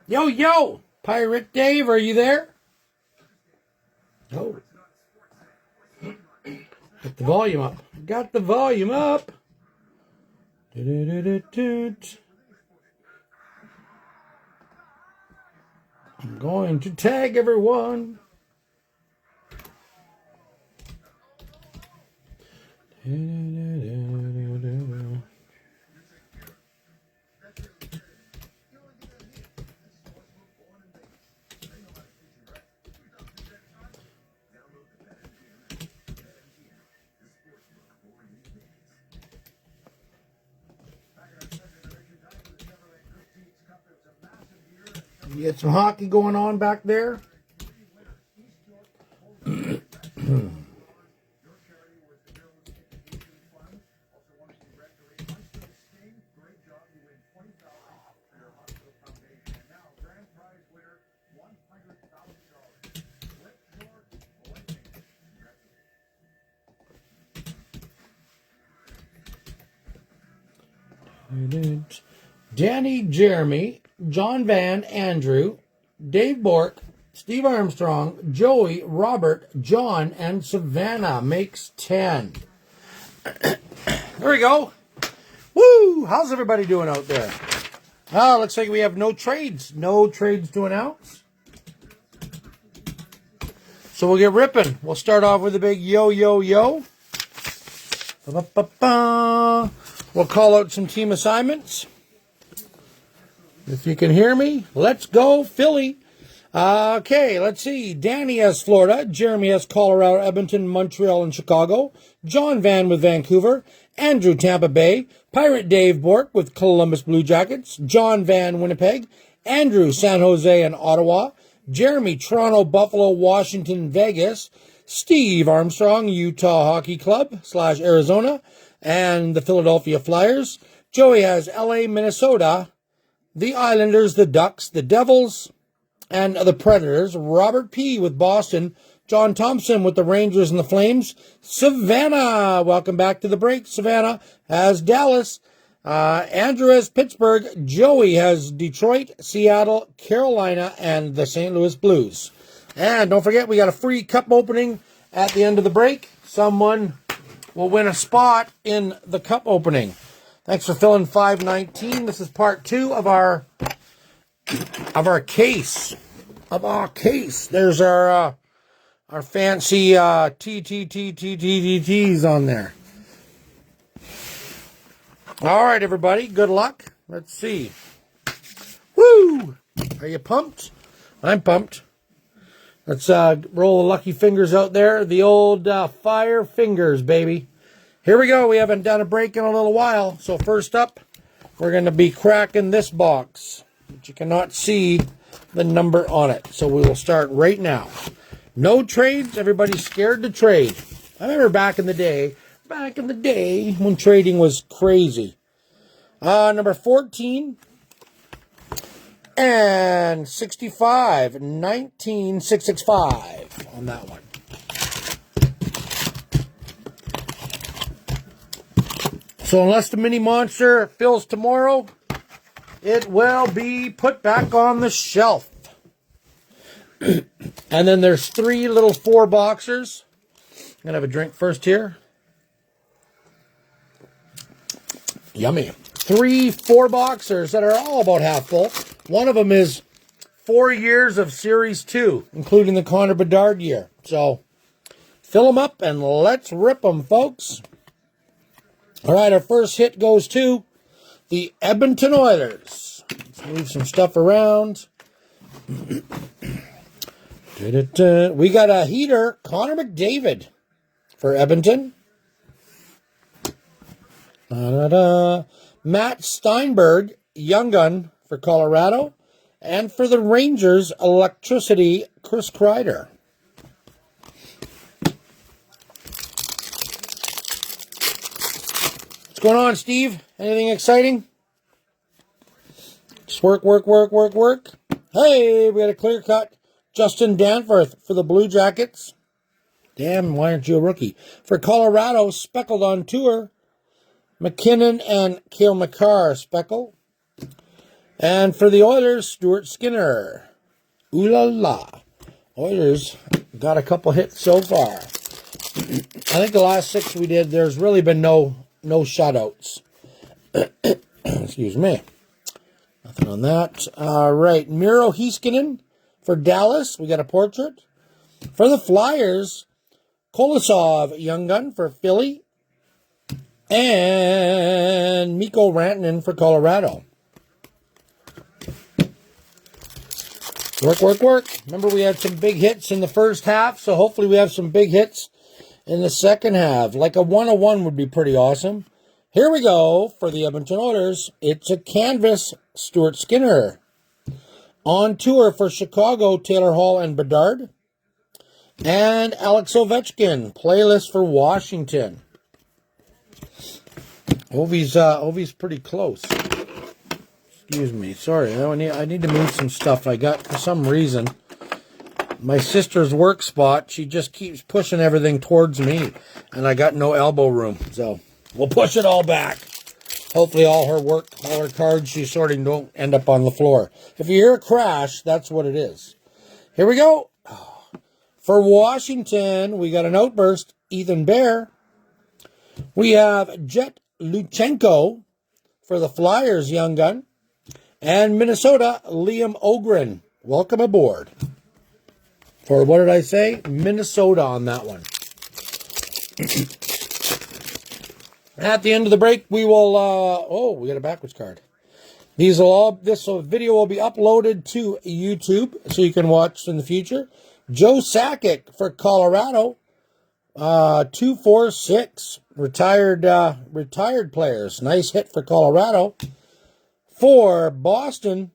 Yo, yo! Pirate Dave, are you there? Oh. Got the volume up. Got the volume up. I'm going to tag everyone. You get some hockey going on back there? Danny, Jeremy, John Van, Andrew, Dave Bork, Steve Armstrong, Joey, Robert, John, and Savannah makes 10. There we go. Woo! How's everybody doing out there? Oh, looks like we have no trades. No trades to announce. So we'll get ripping. We'll start off with a big yo, yo, yo. Ba-ba-ba-ba. We'll call out some team assignments. If you can hear me, let's go Philly. Okay, let's see. Danny has Florida. Jeremy has Colorado, Edmonton, Montreal, and Chicago. John Van with Vancouver. Andrew, Tampa Bay. Pirate Dave Bork with Columbus Blue Jackets. John Van, Winnipeg. Andrew, San Jose and Ottawa. Jeremy, Toronto, Buffalo, Washington, Vegas. Steve Armstrong, Utah Hockey Club / Arizona. And the Philadelphia Flyers. Joey has LA, Minnesota. The Islanders, the Ducks, the Devils, and the Predators. Robert P. with Boston. John Thompson with the Rangers and the Flames. Savannah, welcome back to the break. Savannah has Dallas. Andrew has Pittsburgh. Joey has Detroit, Seattle, Carolina, and the St. Louis Blues. And don't forget, we got a free cup opening at the end of the break. Someone will win a spot in the cup opening. Thanks for filling 519. This is part 2 of our case. There's our fancy TTTTTTs on there. All right, everybody. Good luck. Let's see. Woo! Are you pumped? I'm pumped. Let's roll the lucky fingers out there. The old fire fingers, baby. Here we go. We haven't done a break in a little while. So first up, we're going to be cracking this box. But you cannot see the number on it. So we will start right now. No trades. Everybody's scared to trade. I remember back in the day when trading was crazy. Number 14 and 65. 19665 on that one. So unless the mini monster fills tomorrow, it will be put back on the shelf. And then there's 3 little 4 boxers. I'm going to have a drink first here. Yummy. 3 4 boxers that are all about half full. One of them is 4 years of Series 2, including the Connor Bedard year. So fill them up and let's rip them, folks. All right, our first hit goes to the Edmonton Oilers. Let's move some stuff around. We got a heater, Connor McDavid for Edmonton. Matt Steinberg, Young Gun for Colorado. And for the Rangers, Electricity, Chris Kreider. What's going on, Steve? Anything exciting? Just work. Hey, we got a clear cut. Justin Danforth for the Blue Jackets. Damn, why aren't you a rookie? For Colorado, speckled on tour. McKinnon and Cale Makar speckle. And for the Oilers, Stuart Skinner. Ooh la la. Oilers got a couple hits so far. I think the last 6 we did, there's really been no shutouts. Excuse me. Nothing on that. All right. Miro Heiskanen for Dallas. We got a portrait. For the Flyers, Kolosov, young gun for Philly. And Mikko Rantanen for Colorado. Work, work, work. Remember, we had some big hits in the first half, so hopefully we have some big hits in the second half. Like a 101 would be pretty awesome. Here we go for the Edmonton Oilers. It's a canvas, Stuart Skinner. On tour for Chicago, Taylor Hall and Bedard. And Alex Ovechkin, playlist for Washington. Ovi's pretty close. Excuse me. Sorry, I need to move some stuff. I got, for some reason, my sister's work spot. She just keeps pushing everything towards me, and I got no elbow room. So we'll push it all back. Hopefully all her cards she's sorting don't end up on the floor. If you hear a crash, that's what it is. Here we go. For Washington, we got an outburst. Ethan Bear. We have Jet Luchenko for the Flyers, young gun. And Minnesota, Liam Ogren. Welcome aboard. Or what did I say? Minnesota on that one. At the end of the break, we will, we got a backwards card. This video will be uploaded to YouTube so you can watch in the future. Joe Sakic for Colorado. 246 retired players. Nice hit for Colorado. For Boston,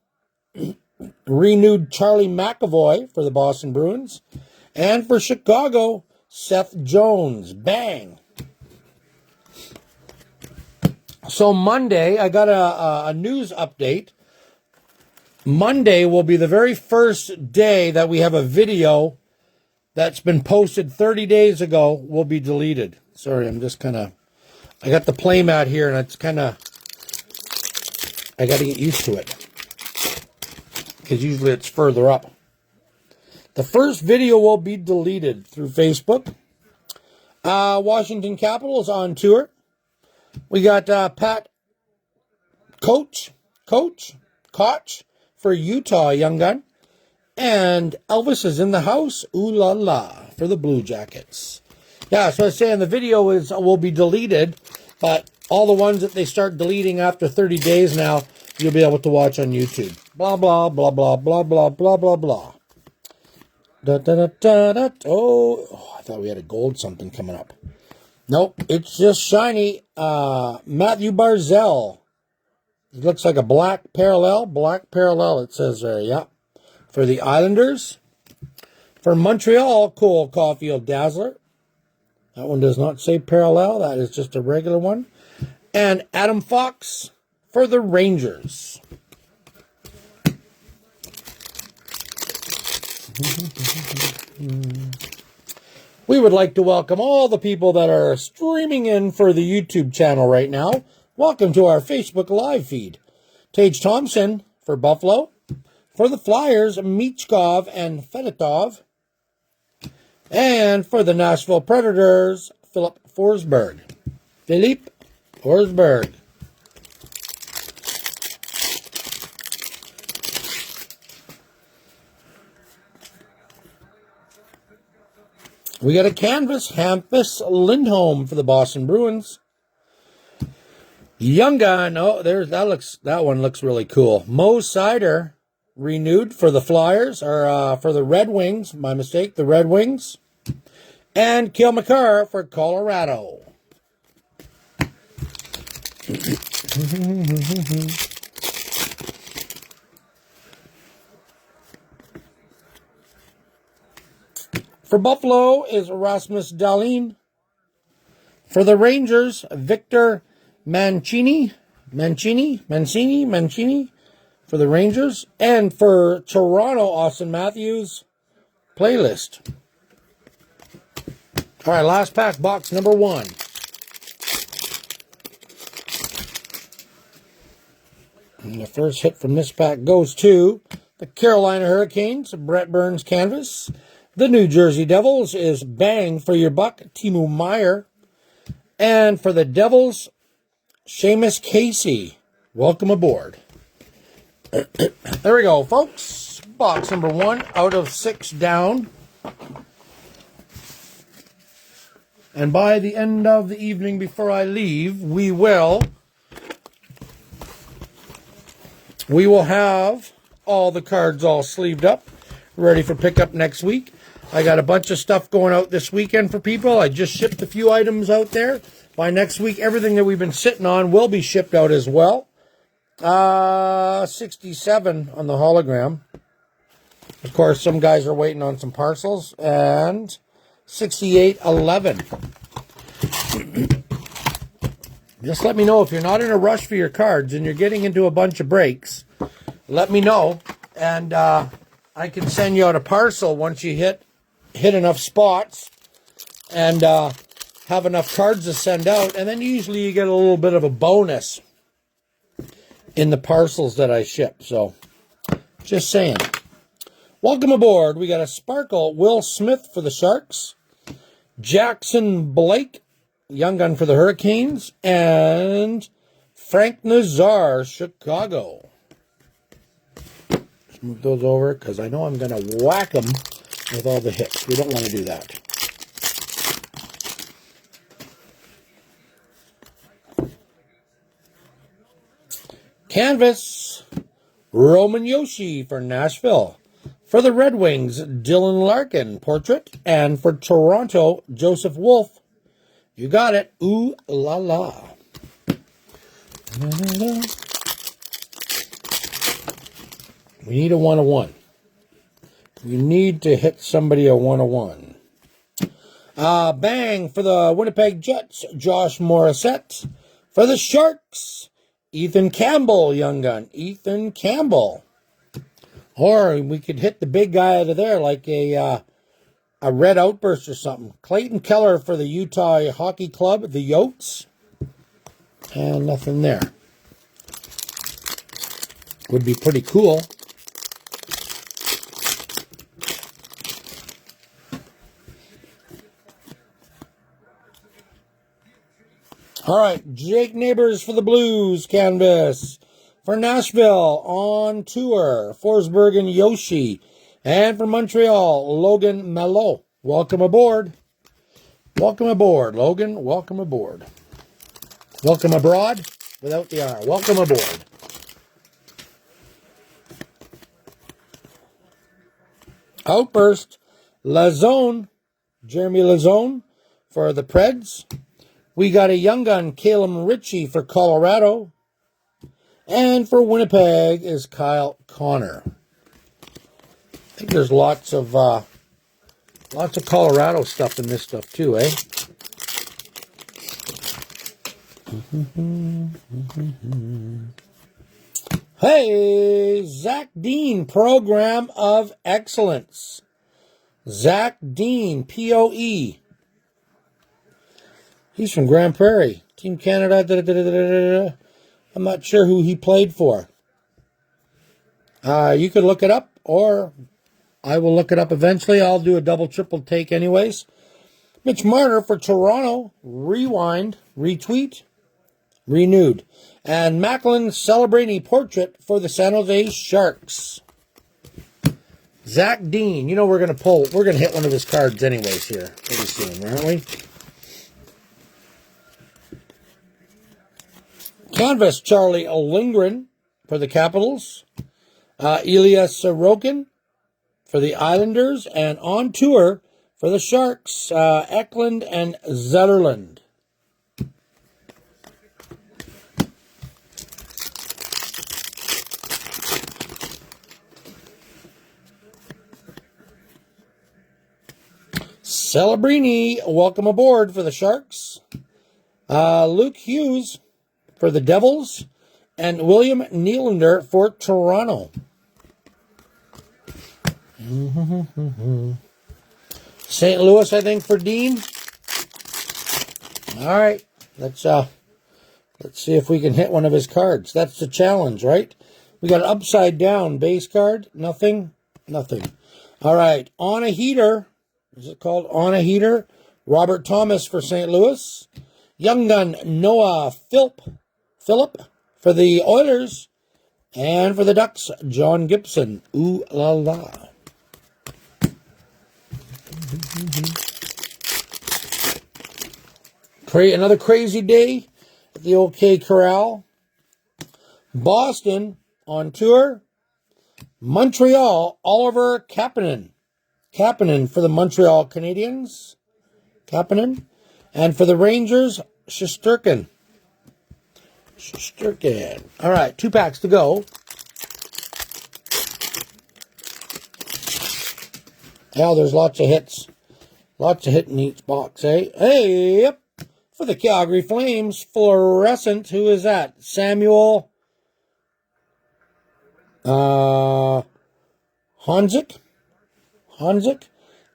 renewed Charlie McAvoy for the Boston Bruins. And for Chicago, Seth Jones. Bang. So Monday, I got a news update. Monday will be the very first day that we have a video that's been posted 30 days ago will be deleted. Sorry, I'm just I got the playmat here and it's I got to get used to it. Because usually it's further up. The first video will be deleted through Facebook. Washington Capitals on tour. We got Pat Koch for Utah, young gun. And Elvis is in the house. Ooh la la for the Blue Jackets. Yeah, so I was saying the video will be deleted, but all the ones that they start deleting after 30 days now, you'll be able to watch on YouTube. Blah, blah, blah, blah, blah, blah, blah, blah, blah. Da, da, da, da, da. Oh, I thought we had a gold something coming up. Nope, it's just shiny. Matthew Barzal. It looks like a black parallel. Black parallel, it says there, yeah. For the Islanders. For Montreal, Cole Caulfield Dazzler. That one does not say parallel. That is just a regular one. And Adam Fox for the Rangers. We would like to welcome all the people that are streaming in for the YouTube channel right now. Welcome to our Facebook live feed. Tage Thompson for Buffalo. For the Flyers, Michkov and Fedotov. And for the Nashville Predators, Philip Forsberg. Philippe Forsberg. We got a canvas, Hampus Lindholm for the Boston Bruins. Young gun. Oh, that one looks really cool. Mo Seider renewed for the Flyers, or for the Red Wings. My mistake, the Red Wings. And Cale Makar for Colorado. For Buffalo is Rasmus Dahlin. For the Rangers, Victor Mancini. For the Rangers. And for Toronto, Austin Matthews. Playlist. All right, last pack, box number 1. And the first hit from this pack goes to the Carolina Hurricanes, Brett Burns canvas. The New Jersey Devils is Bang for Your Buck, Timo Meier. And for the Devils, Seamus Casey. Welcome aboard. There we go, folks. Box number 1 out of 6 down. And by the end of the evening, before I leave, we will have all the cards all sleeved up, ready for pickup next week. I got a bunch of stuff going out this weekend for people. I just shipped a few items out there. By next week, everything that we've been sitting on will be shipped out as well. 67 on the hologram. Of course, some guys are waiting on some parcels. And 6811. Just let me know if you're not in a rush for your cards and you're getting into a bunch of breaks. Let me know, and I can send you out a parcel once you hit enough spots and have enough cards to send out. And then usually you get a little bit of a bonus in the parcels that I ship. So, just saying. Welcome aboard. We got a Sparkle Will Smith for the Sharks. Jackson Blake, Young Gun for the Hurricanes, and Frank Nazar, Chicago. Let's move those over because I know I'm going to whack them with all the hits. We don't want to do that. Canvas, Roman Yoshi for Nashville. For the Red Wings, Dylan Larkin, portrait. And for Toronto, Joseph Wolf. You got it. Ooh la la. We need a 101. We need to hit somebody a 101. Bang for the Winnipeg Jets, Josh Morissette. For the Sharks, Ethan Campbell, Young Gun. Ethan Campbell. Or we could hit the big guy out of there like a red outburst or something. Clayton Keller for the Utah Hockey Club, the Yotes. And nothing there. Would be pretty cool. All right, Jake Neighbors for the Blues canvas. For Nashville, on tour, Forsberg and Yoshi. And for Montreal, Logan Malo. Welcome aboard. Welcome aboard, Logan. Welcome aboard. Welcome abroad, without the R. Welcome aboard. Outburst, Lazone, Jeremy Lazone for the Preds. We got a Young Gun, Calum Ritchie for Colorado. And for Winnipeg is Kyle Connor. I think there's lots of Colorado stuff in this stuff too, eh? Hey, Zach Dean, Program of Excellence. Zach Dean, POE. He's from Grand Prairie. Team Canada. I'm not sure who he played for. You could look it up, or I will look it up eventually. I'll do a double, triple take anyways. Mitch Marner for Toronto. Rewind, retweet, renewed. And Macklin Celebrini portrait for the San Jose Sharks. Zach Dean. You know we're going to hit one of his cards anyways here pretty soon, aren't we? Canvas, Charlie Lindgren for the Capitals. Ilya Sorokin for the Islanders. And on tour for the Sharks, Eklund and Zetterlund. Celebrini, welcome aboard for the Sharks. Luke Hughes for the Devils, and William Nylander for Toronto. St. Louis, I think, for Dean. All right, let's see if we can hit one of his cards. That's the challenge, right? We got an upside down base card. Nothing. Nothing. All right. On a heater. Is it called On a Heater? Robert Thomas for St. Louis. Young gun Noah Philp for the Oilers. And for the Ducks, John Gibson. Ooh la la. Another crazy day at the OK Corral. Boston on tour. Montreal, Oliver Kapanen. Kapanen for the Montreal Canadiens. Kapanen. And for the Rangers, Shesterkin. All right, 2 packs to go. Yeah, there's lots of hits. Lots of hit in each box, eh? Hey, yep. For the Calgary Flames, fluorescent. Who is that? Samuel Honzek?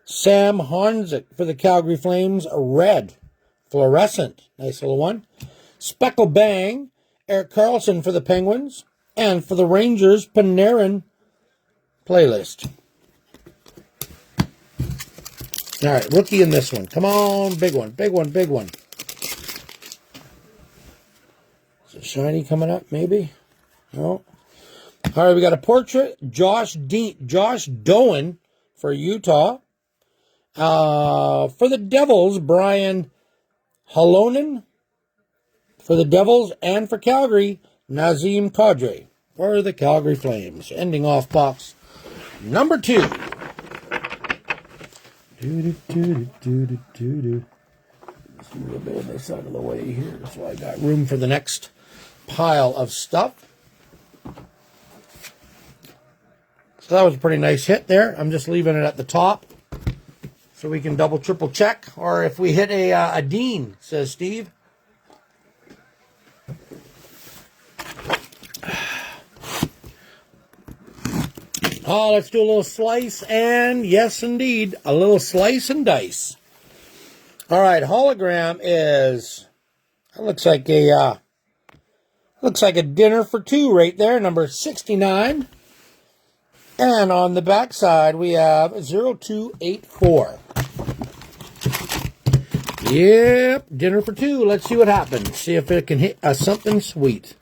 Sam Honzek for the Calgary Flames, red. Fluorescent. Nice little one. Speckle Bang. Erik Karlsson for the Penguins. And for the Rangers, Panarin playlist. All right, rookie in this one. Come on, big one, big one, big one. Is it shiny coming up, maybe? No. All right, we got a portrait. Josh Doan for Utah. For the Devils, Brian Halonen for the Devils, and for Calgary, Nazem Kadri for the Calgary Flames. Ending off box number 2. Let's move a bit of this out of the way here so I got room for the next pile of stuff. So that was a pretty nice hit there. I'm just leaving it at the top so we can double, triple check. Or if we hit a Dean, says Steve. Oh, let's do a little slice, and yes, indeed, a little slice and dice. All right, hologram is, that looks like a dinner for 2 right there, number 69. And on the back side, we have 0284. Yep, dinner for 2. Let's see what happens. See if it can hit something sweet.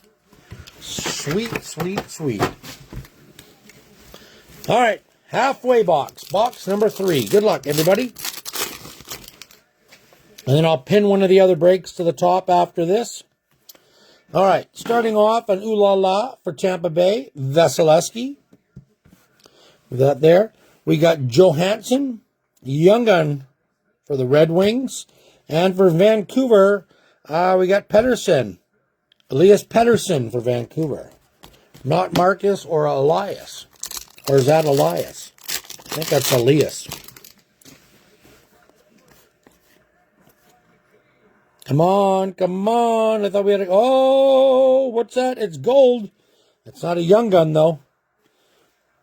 Sweet. All right, halfway box. Box number 3. Good luck, everybody. And then I'll pin one of the other breaks to the top after this. All right, starting off an Ooh La La for Tampa Bay, Vasilevsky. With that there. We got Johansson, Young Gun for the Red Wings. And for Vancouver, we got Pettersson. Elias Pettersson for Vancouver. Not Marcus or Elias. Or is that Elias? I think that's Elias. Come on. I thought we had oh, what's that? It's gold. It's not a Young Gun, though.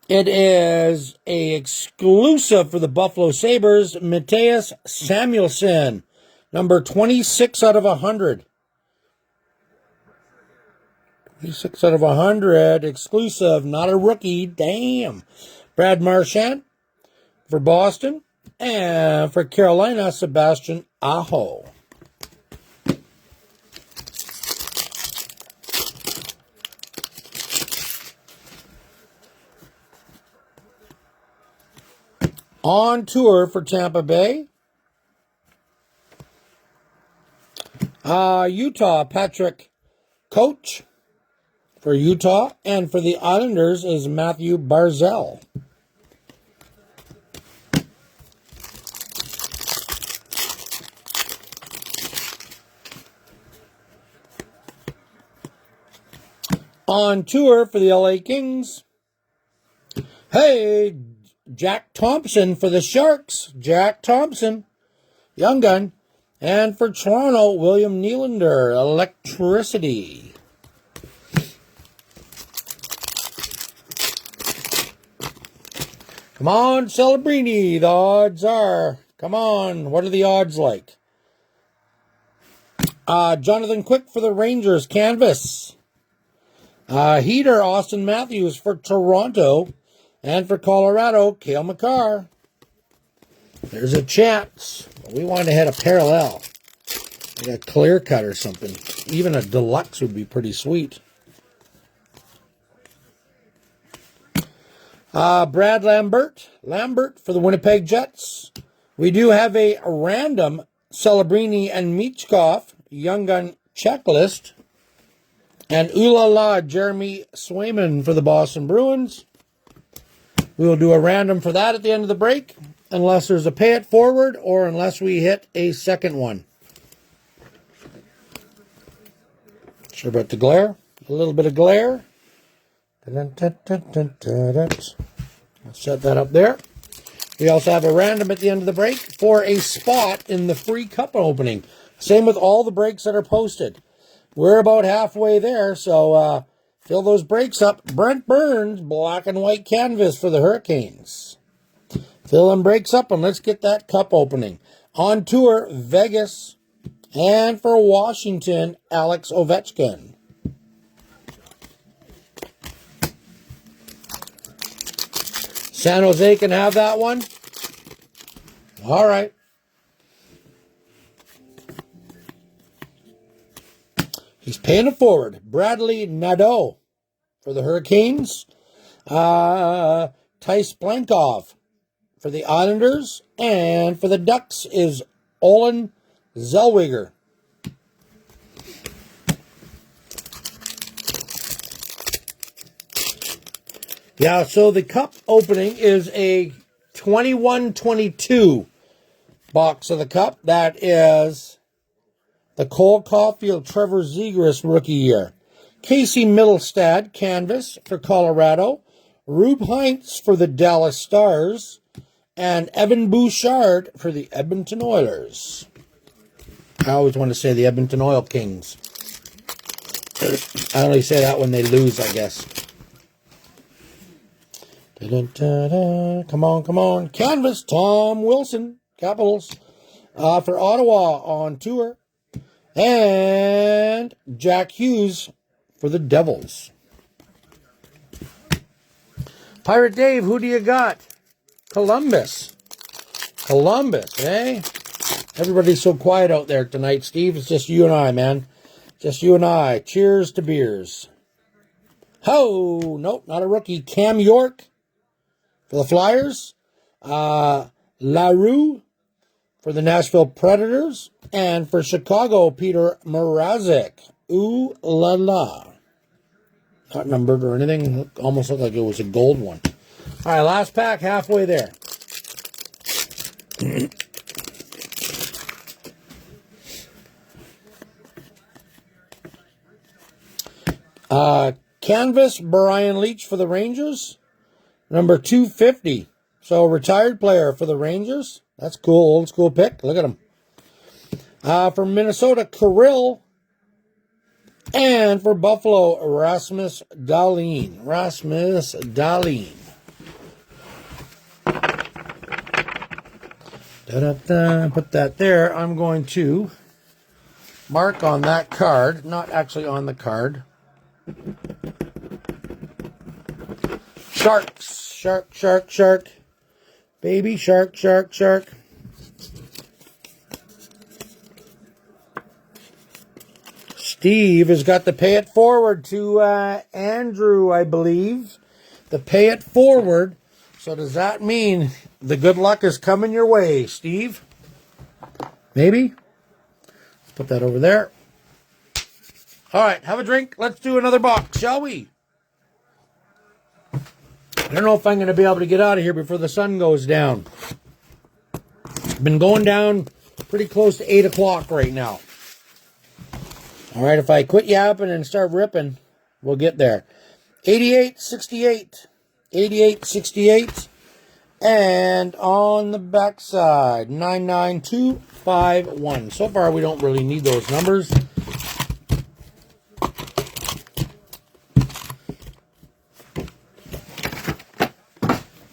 It is a exclusive for the Buffalo Sabres, Mattias Samuelsson. Number 26 out of 100. 26 out of 100. Exclusive, not a rookie. Damn. Brad Marchand for Boston. And for Carolina, Sebastian Aho. On tour for Tampa Bay. Utah, Patrick Coach for Utah. And for the Islanders is Matthew Barzal. On tour for the LA Kings. Hey, Jack Thompson for the Sharks. Jack Thompson, Young Gun. And for Toronto, William Nylander, Electricity. Come on, Celebrini. The odds are. Come on. What are the odds like? Jonathan Quick for the Rangers, Canvas. Heater, Austin Matthews for Toronto. And for Colorado, Cale Makar. There's a chance. We wanted to hit a parallel. Like a clear cut or something. Even a deluxe would be pretty sweet. Brad Lambert. Lambert for the Winnipeg Jets. We do have a random Celebrini and Michkov Young Gun checklist. And ooh la la, Jeremy Swayman for the Boston Bruins. We will do a random for that at the end of the break, unless there's a pay it forward or unless we hit a second one. Sure about the glare? A little bit of glare. I'll set that up there. We also have a random at the end of the break for a spot in the free cup opening. Same with all the breaks that are posted. We're about halfway there, so fill those breaks up. Brent Burns, black and white canvas for the Hurricanes. Fill them breaks up and let's get that cup opening. On tour, Vegas. And for Washington, Alex Ovechkin. San Jose can have that one. All right. He's paying it forward. Bradley Nadeau for the Hurricanes. Tice Blankov for the Islanders. And for the Ducks is Olin Zellweger. Yeah, so the cup opening is a 21-22 box of the cup. That is the Cole Caulfield, Trevor Zegras rookie year. Casey Middlestad, canvas for Colorado. Rube Heinz for the Dallas Stars. And Evan Bouchard for the Edmonton Oilers. I always want to say the Edmonton Oil Kings. I only say that when they lose, I guess. Come on, come on. Canvas, Tom Wilson, Capitals. For Ottawa on tour. And Jack Hughes for the Devils. Pirate Dave, who do you got? Columbus. Columbus, eh? Everybody's so quiet out there tonight, Steve. It's just you and I, man. Just you and I. Cheers to beers. Oh, nope, not a rookie. Cam York for the Flyers. LaRue for the Nashville Predators. And for Chicago, Peter Mrazek. Ooh la la. Not numbered or anything. Almost looked like it was a gold one. All right, last pack, halfway there. Canvas, Brian Leach for the Rangers. Number 250. So, retired player for the Rangers. That's cool. Old school pick. Look at him. For Minnesota, Kirill. And for Buffalo, Rasmus Dahlin. Rasmus Dahlin. Put that there. I'm going to mark on that card. Not actually on the card. Sharks. Shark, shark, shark. Baby shark, shark, shark. Steve has got the pay it forward to Andrew, I believe. The pay it forward. So does that mean the good luck is coming your way, Steve? Maybe? Let's put that over there. All right, have a drink. Let's do another box, shall we? I don't know if I'm going to be able to get out of here before the sun goes down. Been going down pretty close to 8 o'clock right now. All right, if I quit yapping and start ripping, we'll get there. 88-68. 88-68. And on the back side, 99251. So far, we don't really need those numbers.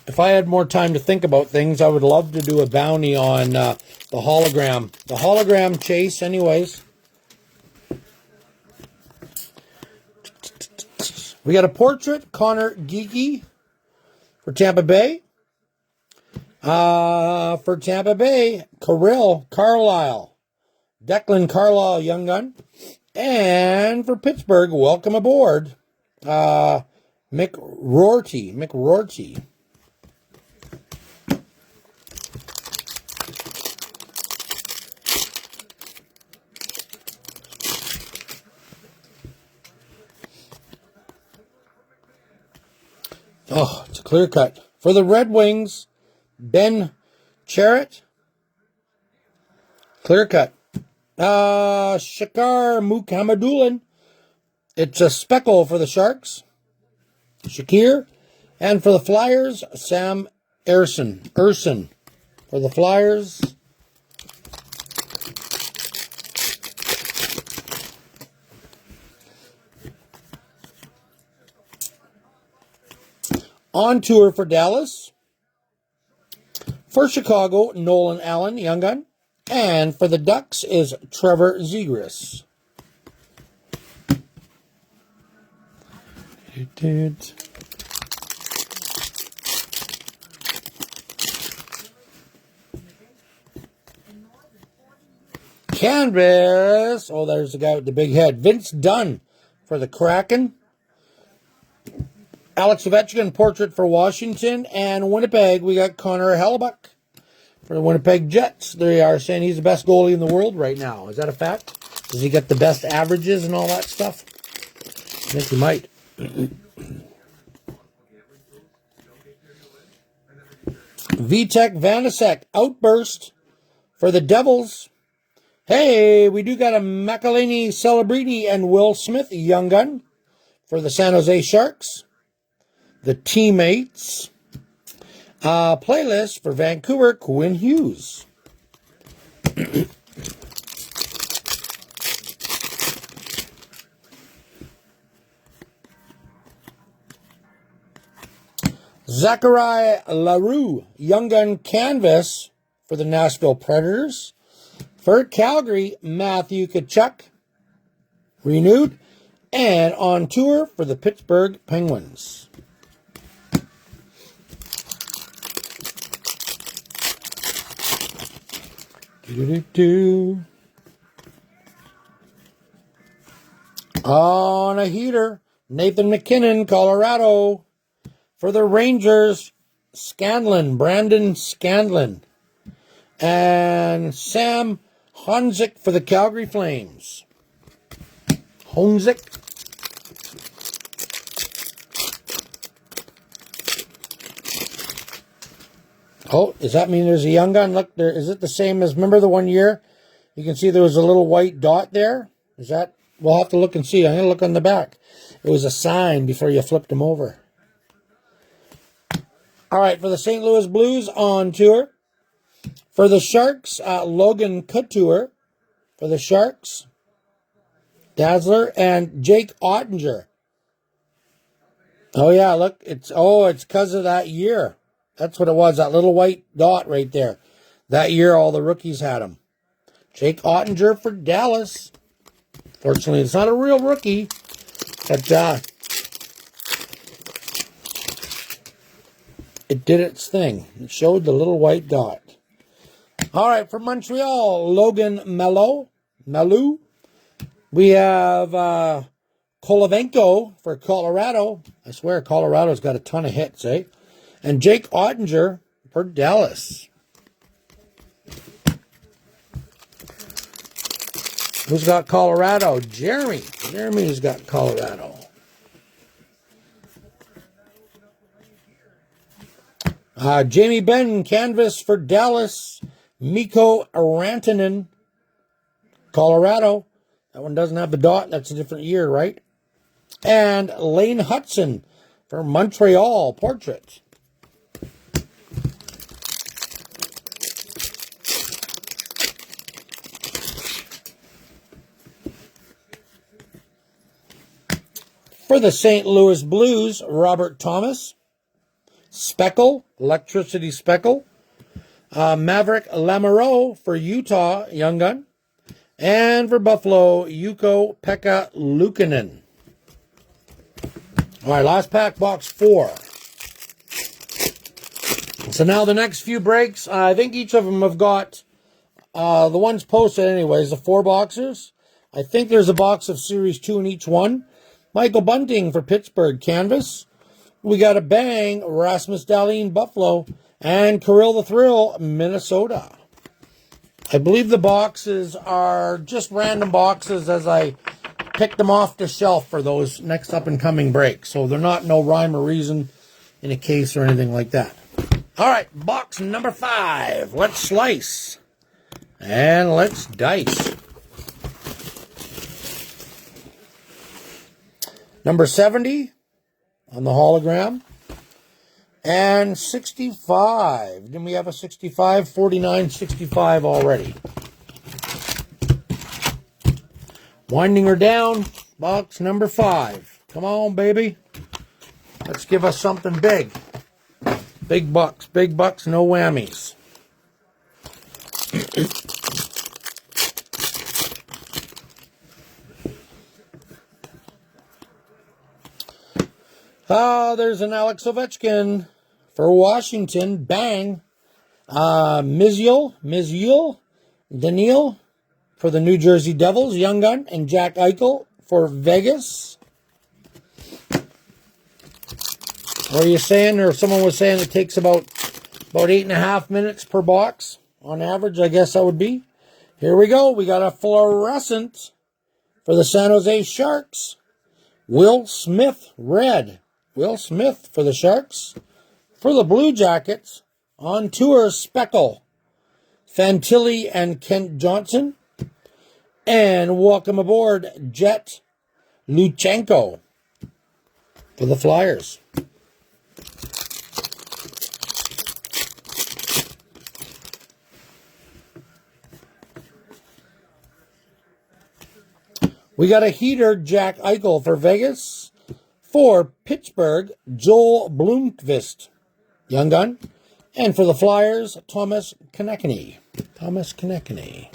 If I had more time to think about things, I would love to do a bounty on the hologram. The hologram chase, anyways. We got a portrait, Connor Geeky for Tampa Bay. For Tampa Bay, Carlisle. Declan Carlisle, Young Gun. And for Pittsburgh, welcome aboard, Mick Rorty. Oh, it's a clear cut. For the Red Wings, Ben Charrett. Clear cut. Shakar Mukhamadullin. It's a speckle for the Sharks. Shakir. And for the Flyers, Sam Erson for the Flyers. On tour for Dallas. For Chicago, Nolan Allen, Young Gun. And for the Ducks is Trevor Zegras. Canvas. Oh, there's the guy with the big head. Vince Dunn for the Kraken. Alex Ovechkin portrait for Washington. And Winnipeg, we got Connor Hellebuyck for the Winnipeg Jets. They are saying he's the best goalie in the world right now. Is that a fact? Does he get the best averages and all that stuff? I think he might. Vitek Vanacek outburst for the Devils. Hey, we do got a McElhinney Celebrini and Will Smith, Young Gun, for the San Jose Sharks. The Teammates. Playlist for Vancouver, Quinn Hughes. Zachary LaRue, Young Gun Canvas for the Nashville Predators. For Calgary, Matthew Tkachuk, renewed. And on tour for the Pittsburgh Penguins. On a heater, Nathan McKinnon, Colorado. For the Rangers, Brandon Scanlon. And Sam Honzik for the Calgary Flames. Honzik. Oh, does that mean there's a Young Gun? Look, there. Is it the same as, remember the one year? You can see there was a little white dot there. Is that, we'll have to look and see. I'm going to look on the back. It was a sign before you flipped them over. All right, for the St. Louis Blues on tour. For the Sharks, Logan Couture. For the Sharks, Dazzler and Jake Ottinger. Oh, yeah, look. It's because of that year. That's what it was, that little white dot right there. That year, all the rookies had him. Jake Ottinger for Dallas. Fortunately, it's not a real rookie. But it did its thing. It showed the little white dot. All right, for Montreal, Logan Malou. We have Kolovenko for Colorado. I swear Colorado's got a ton of hits, eh? And Jake Ottinger for Dallas. Who's got Colorado? Jeremy. Jeremy's got Colorado. Jamie Benn, canvas for Dallas. Mikko Rantanen, Colorado. That one doesn't have the dot. That's a different year, right? And Lane Hudson for Montreal, portrait. For the St. Louis Blues, Robert Thomas. Speckle, electricity speckle. Maverick Lamoureux for Utah, Young Gun. And for Buffalo, Ukko-Pekka Luukkonen. All right, last pack, box 4. So now the next few breaks, I think each of them have got, the ones posted anyways, the 4 boxes. I think there's a box of Series 2 in each one. Michael Bunting for Pittsburgh, canvas. We got a bang, Rasmus Dahlin, Buffalo, and Kirill the Thrill, Minnesota. I believe the boxes are just random boxes as I pick them off the shelf for those next up-and-coming breaks. So they're not no rhyme or reason in a case or anything like that. All right, box number 5. Let's slice. And let's dice. Number 70 on the hologram. And 65. Didn't we have a 65? 49, 65 already. Winding her down. Box number 5. Come on, baby. Let's give us something big. Big bucks, no whammies. There's an Alex Ovechkin for Washington. Bang. Mizyul, Daniil for the New Jersey Devils. Young Gun. And Jack Eichel for Vegas. What are you saying? Or someone was saying it takes about 8.5 minutes per box on average. I guess that would be. Here we go. We got a fluorescent for the San Jose Sharks. Will Smith, red. Will Smith for the Sharks. For the Blue Jackets, on tour, Speckle, Fantilli, and Kent Johnson. And welcome aboard, Jet Luchenko for the Flyers. We got a heater, Jack Eichel for Vegas. For Pittsburgh, Joel Blomqvist, Young Gun. And for the Flyers, Thomas Konechny. Thomas Konechny.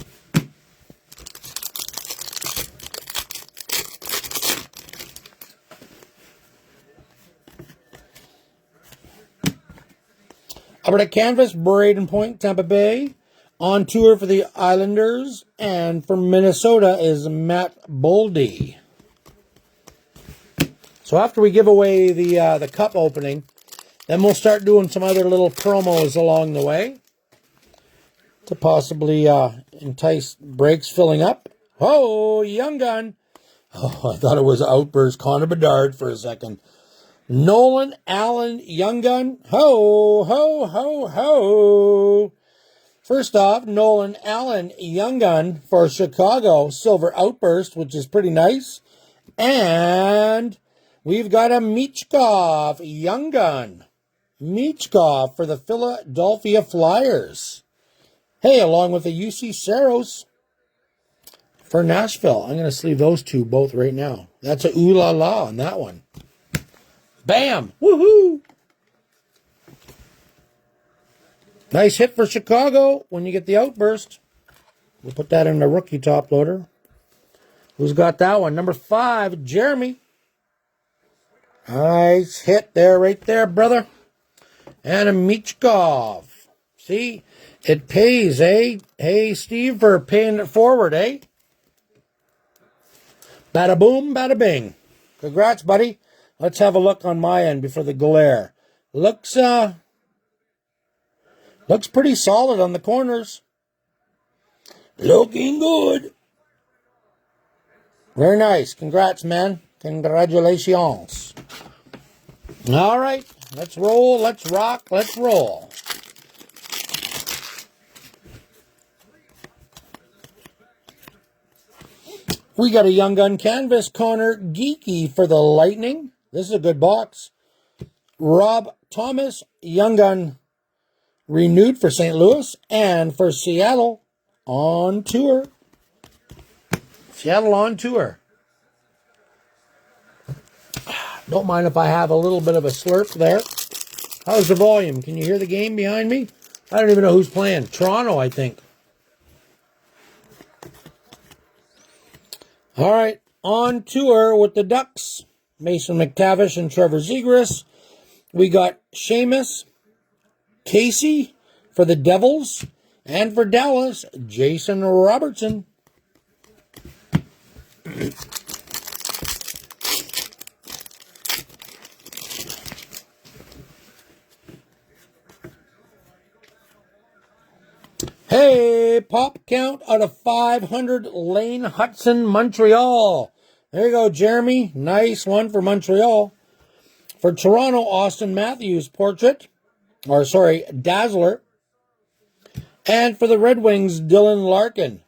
Up at canvas, Braden Point, Tampa Bay. On tour for the Islanders. And from Minnesota is Matt Boldy. So after we give away the cup opening, then we'll start doing some other little promos along the way to possibly entice breaks filling up. Oh, Young Gun. Oh, I thought it was Outburst Connor Bedard for a second. Nolan Allen, Young Gun. Ho, ho, ho, ho. First off, Nolan Allen, Young Gun for Chicago, Silver Outburst, which is pretty nice. And we've got a Michkov, Young Gun. Michkov for the Philadelphia Flyers. Hey, along with the UC Saros for Nashville. I'm going to sleeve those two both right now. That's a ooh la la on that one. Bam! Woohoo! Nice hit for Chicago when you get the outburst. We'll put that in the rookie top loader. Who's got that one? Number 5, Jeremy. Nice hit there, right there, brother. And a Michkov. See, it pays, eh? Hey, Steve, for paying it forward, eh? Bada boom, bada bing. Congrats, buddy. Let's have a look on my end before the glare. Looks pretty solid on the corners. Looking good. Very nice. Congrats, man. Congratulations. All right. Let's roll. Let's rock. Let's roll. We got a Young Gun canvas. Connor Geeky for the Lightning. This is a good box. Rob Thomas, Young Gun renewed for St. Louis. And for Seattle, on tour. Seattle on tour. Don't mind if I have a little bit of a slurp there. How's the volume? Can you hear the game behind me? I don't even know who's playing. Toronto, I think. All right. On tour with the Ducks. Mason McTavish and Trevor Zegras. We got Seamus Casey for the Devils. And for Dallas, Jason Robertson. Hey, pop count out of 500, Lane Hutson, Montreal. There you go, Jeremy. Nice one for Montreal. For Toronto, Austin Matthews, portrait. Dazzler. And for the Red Wings, Dylan Larkin.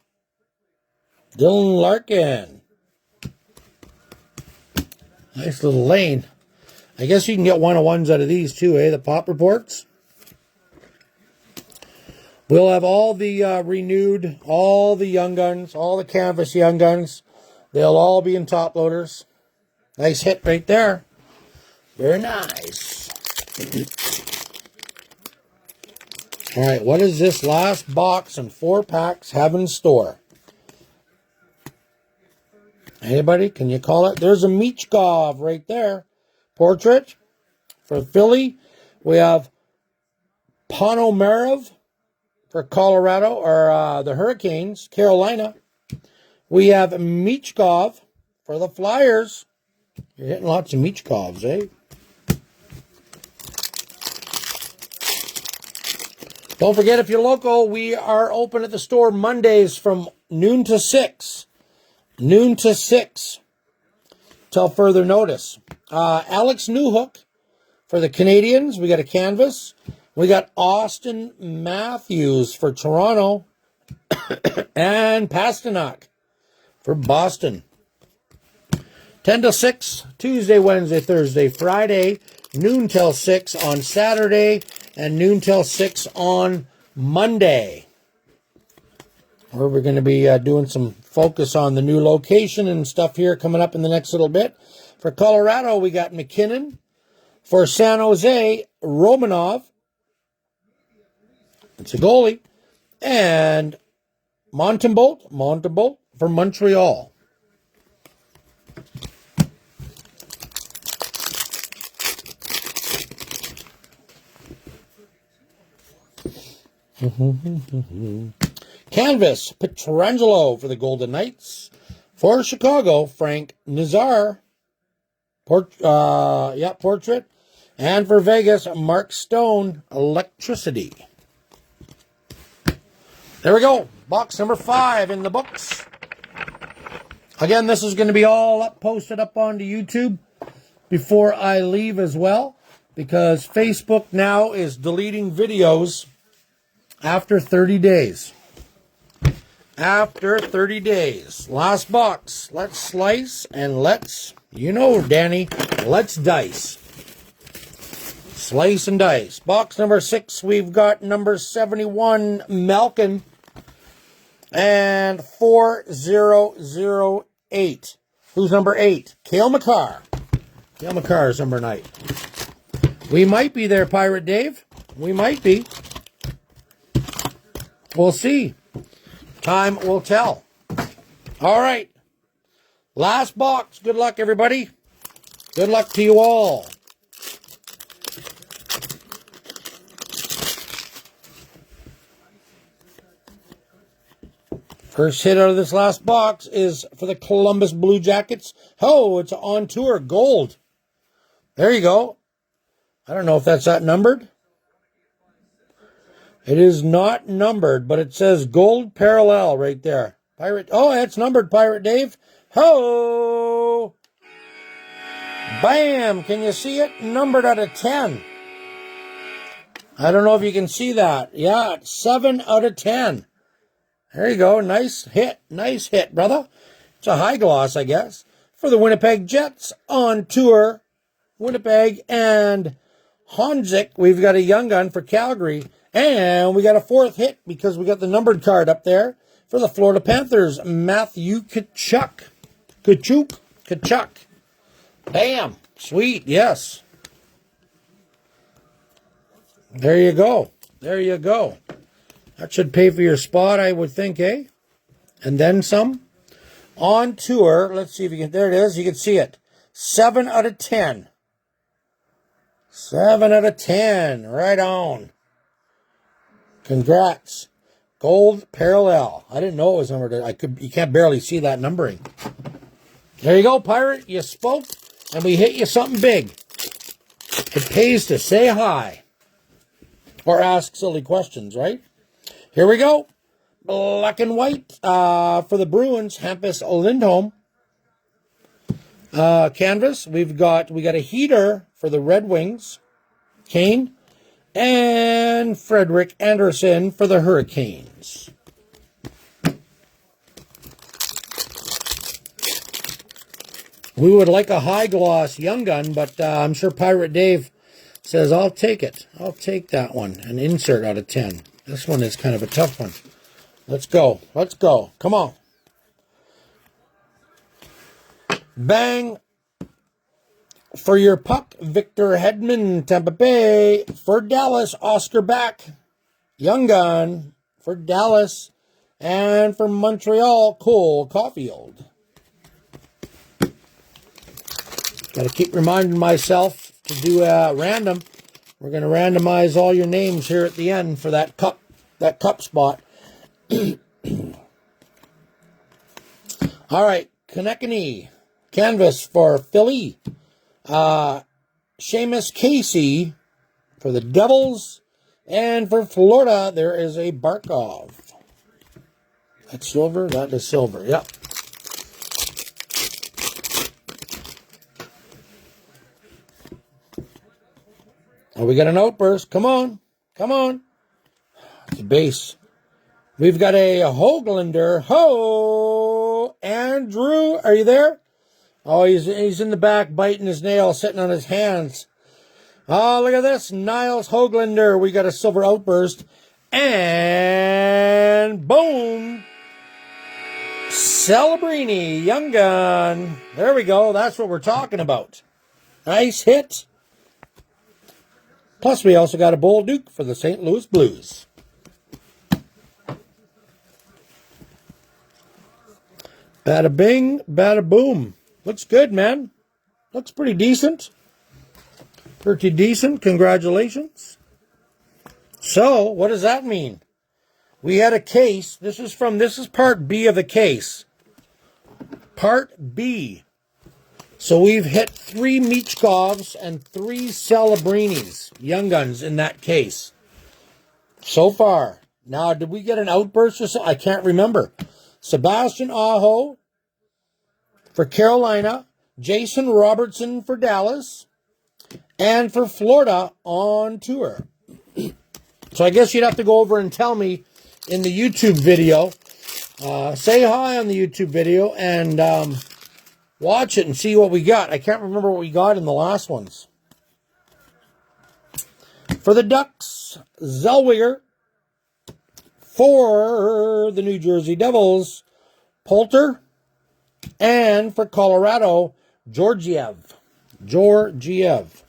Nice little Lane. I guess you can get one-of-ones out of these too, the pop reports. We'll have all the renewed, all the Young Guns, all the Canvas Young Guns. They'll all be in top loaders. Nice hit right there. Very nice. All right, what does this last box and 4 packs have in store? Anybody? Can you call it? There's a Michkov right there. Portrait. For Philly, we have Ponomarev. For Colorado, or the Hurricanes, Carolina. We have Michkov for the Flyers. You're hitting lots of Michkovs, eh? Don't forget, if you're local, we are open at the store Mondays from noon to 6. Noon to 6. Till further notice. Alex Newhook for the Canadians. We got a canvas. We got Austin Matthews for Toronto. And Pasternak for Boston. 10 to 6, Tuesday, Wednesday, Thursday, Friday. Noon till 6 on Saturday. And noon till 6 on Monday. Where we're going to be doing some focus on the new location and stuff here coming up in the next little bit. For Colorado, we got McKinnon. For San Jose, Romanov. It's a goalie. And Montembeault for Montreal. Canvas, Pietrangelo for the Golden Knights. For Chicago, Frank Nazar. Portrait. And for Vegas, Mark Stone, Electricity. There we go. Box number 5 in the books. Again, this is going to be all posted up onto YouTube before I leave as well, because Facebook now is deleting videos after 30 days. After 30 days. Last box. Let's slice and let's, Danny, let's dice. Slice and dice. Box number 6, we've got number 71, Malkin. And 4008. Who's number 8? Cale Makar. Cale Makar is number 9. We might be there, Pirate Dave. We might be. We'll see. Time will tell. All right. Last box. Good luck, everybody. Good luck to you all. First hit out of this last box is for the Columbus Blue Jackets. Oh, it's on tour gold. There you go. I don't know if that's that numbered. It is not numbered, but it says gold parallel right there. Pirate. Oh, it's numbered, Pirate Dave. Ho! Bam! Can you see it? Numbered out of 10. I don't know if you can see that. Yeah, 7 out of 10. There you go. Nice hit. Nice hit, brother. It's a high gloss, I guess. For the Winnipeg Jets on tour. Winnipeg and Honzik. We've got a young gun for Calgary. And we got a 4th hit because we got the numbered card up there for the Florida Panthers. Matthew Tkachuk. Tkachuk. Bam. Sweet. Yes. There you go. There you go. That should pay for your spot, I would think, eh? And then some. On tour, let's see if you can, there it is, you can see it. 7 out of 10. 7 out of 10. Right on. Congrats. Gold parallel. I didn't know it was numbered. You can't barely see that numbering. There you go, Pirate. You spoke, and we hit you something big. It pays to say hi. Or ask silly questions, right? Here we go. Black and white for the Bruins. Hampus Lindholm. Canvas. We got a heater for the Red Wings. Kane. And Frederick Anderson for the Hurricanes. We would like a high gloss Young Gun, but I'm sure Pirate Dave says, I'll take it. I'll take that one. An insert out of 10. This one is kind of a tough one. Let's go. Let's go. Come on. Bang. For your puck, Victor Hedman, Tampa Bay. For Dallas, Oscar Back. Young Gun. For Dallas. And for Montreal, Cole Caulfield. Got to keep reminding myself to do a random. We're going to randomize all your names here at the end for that cup spot. All right, Konechny. Canvas for Philly. Seamus Casey for the Devils. And for Florida, there is a Barkov. That's silver? That is silver, yep. Oh, we got an outburst. Come on. Come on. It's a base. We've got a Hoglander. Ho! Andrew, are you there? Oh, he's in the back biting his nail, sitting on his hands. Oh, look at this. Niles Hoglander. We got a silver outburst. And boom. Celebrini, Young Gun. There we go. That's what we're talking about. Nice hit. Plus, we also got a Bolduc for the St. Louis Blues. Bada bing, bada boom. Looks good, man. Looks pretty decent. Pretty decent. Congratulations. So, what does that mean? We had a case. This is part B of the case. Part B. So we've hit 3 Michkovs and 3 Celebrinis, Young Guns, in that case. So far. Now, did we get an outburst or something? I can't remember. Sebastian Aho for Carolina. Jason Robertson for Dallas. And for Florida on tour. So I guess you'd have to go over and tell me in the YouTube video. Say hi on the YouTube video and watch it and see what we got. I can't remember what we got in the last ones. For the Ducks, Zellweger. For the New Jersey Devils, Poulter. And for Colorado, Georgiev. Georgiev.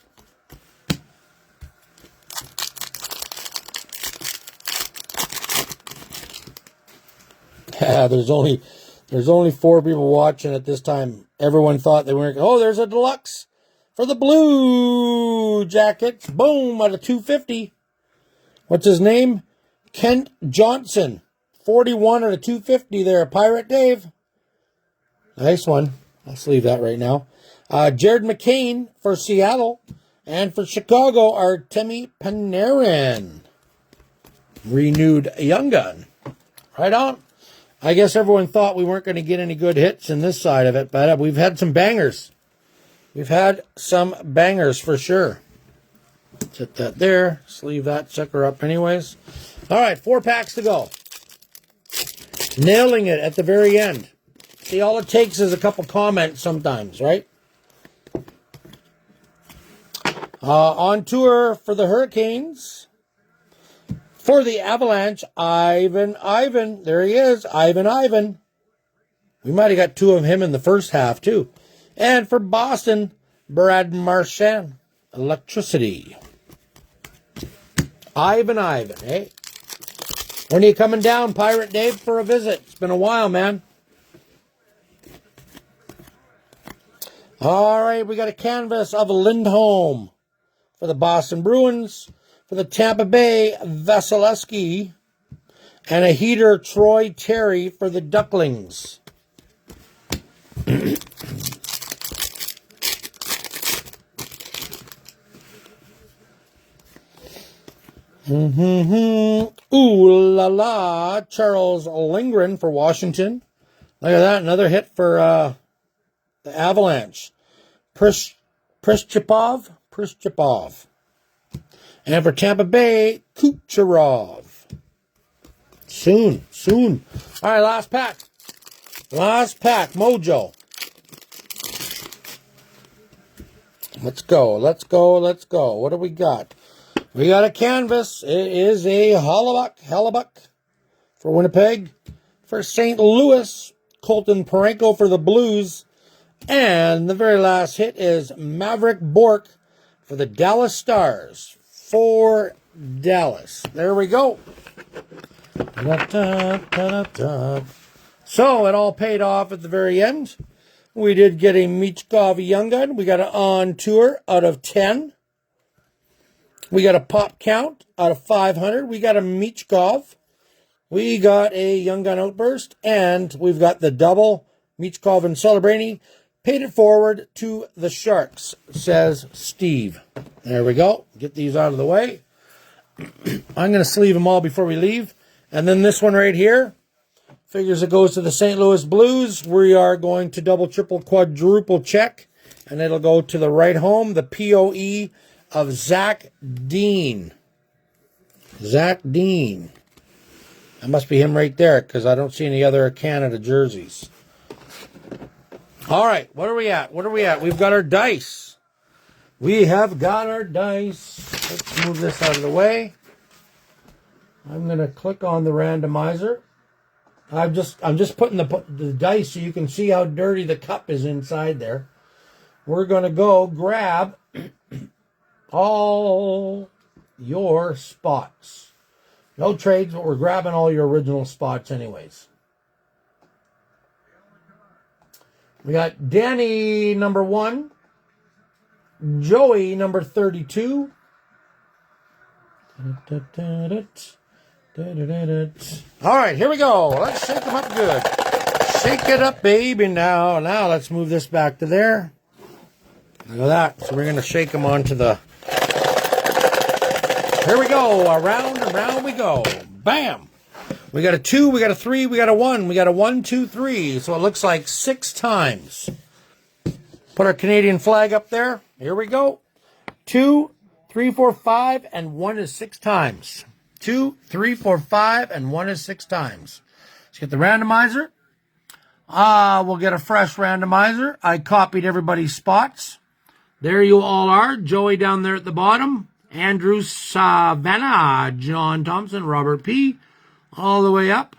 There's only 4 people watching at this time. Everyone thought they weren't. Oh, there's a deluxe for the Blue Jackets. Boom, out of 250. What's his name? Kent Johnson. 41 out of 250 there. Pirate Dave. Nice one. I'll leave that right now. Jared McCain for Seattle. And for Chicago, Artemi Panarin. Renewed Young Gun. Right on. I guess everyone thought we weren't going to get any good hits in this side of it, but we've had some bangers. We've had some bangers for sure. Set that there. Sleeve that sucker up anyways. All right, 4 packs to go. Nailing it at the very end. See, all it takes is a couple comments sometimes, right? On tour for the Hurricanes. For the Avalanche, Ivan. There he is, Ivan. We might have got 2 of him in the first half, too. And for Boston, Brad Marchand. Electricity. Ivan, eh? When are you coming down, Pirate Dave, for a visit? It's been a while, man. All right, we got a canvas of Lindholm for the Boston Bruins, for the Tampa Bay Vasilevsky, and a heater Troy Terry for the Ducklings. Ooh la la, Charles Lindgren for Washington. Look at that, another hit for the Avalanche. Prishchipov. And for Tampa Bay, Kucherov. Soon. All right, last pack. Mojo. Let's go. What do we got? We got a canvas. It is a Hellebuck for Winnipeg. For St. Louis, Colton Parayko for the Blues. And the very last hit is Maverick Bourque for the Dallas Stars. For Dallas. There we go. So it all paid off at the very end. We did get a Michkov Young Gun. We got an On Tour out of 10. We got a Pop Count out of 500. We got a Michkov. We got a Young Gun Outburst. And we've got the double Michkov and Celebrini. Paid it forward to the Sharks, says Steve. There we go. Get these out of the way. I'm going to sleeve them all before we leave. And then this one right here. Figures it goes to the St. Louis Blues. We are going to double, triple, quadruple check. And it'll go to the right home. The POE of Zach Dean. That must be him right there, because I don't see any other Canada jerseys. All right, what are we at? We've got our dice. We have got our dice. Let's move this out of the way. I'm going to click on the randomizer. I'm just putting the dice so you can see how dirty the cup is inside there. We're going to go grab all your spots. No trades, but we're grabbing all your original spots anyways. We got Danny, number 1. Joey, number 32. All right, here we go. Let's shake them up good. Shake it up, baby, now. Now let's move this back to there. Look at that. So we're going to shake them onto the... Here we go. Around and round we go. Bam. We got a 2, we got a 3, we got a 1. We got a 1, 2, 3. So it looks like 6 times. Put our Canadian flag up there. Here we go. 2, 3, 4, 5, and 1 is 6 times. 2, 3, 4, 5, and 1 is 6 times. Let's get the randomizer. We'll get a fresh randomizer. I copied everybody's spots. There you all are. Joey down there at the bottom. Andrew Savannah, John Thompson, Robert P. All the way up.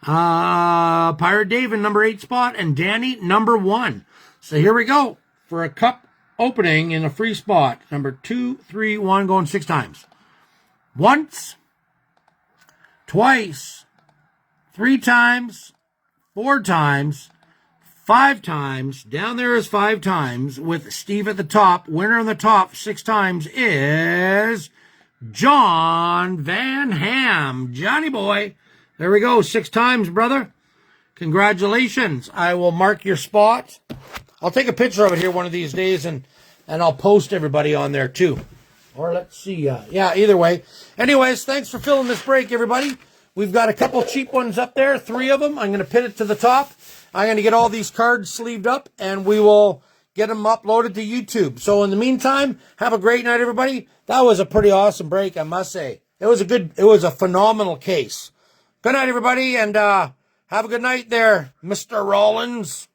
Pirate David, number 8 spot, and Danny, number 1. So here we go for a cup opening in a free spot. Number 2, 3, 1, going 6 times. Once, twice, 3 times, 4 times, 5 times. Down there is 5 times with Steve at the top. Winner on the top 6 times is John Van Ham. Johnny boy. There we go. 6 times, brother. Congratulations. I will mark your spot. I'll take a picture of it here one of these days, and I'll post everybody on there too. Or let's see. Yeah, either way. Anyways, thanks for filling this break, everybody. We've got a couple cheap ones up there, 3 of them. I'm going to pin it to the top. I'm going to get all these cards sleeved up, and we will get them uploaded to YouTube. So in the meantime, have a great night, everybody. That was a pretty awesome break, I must say. It was a phenomenal case. Good night, everybody, and have a good night there, Mr. Rollins.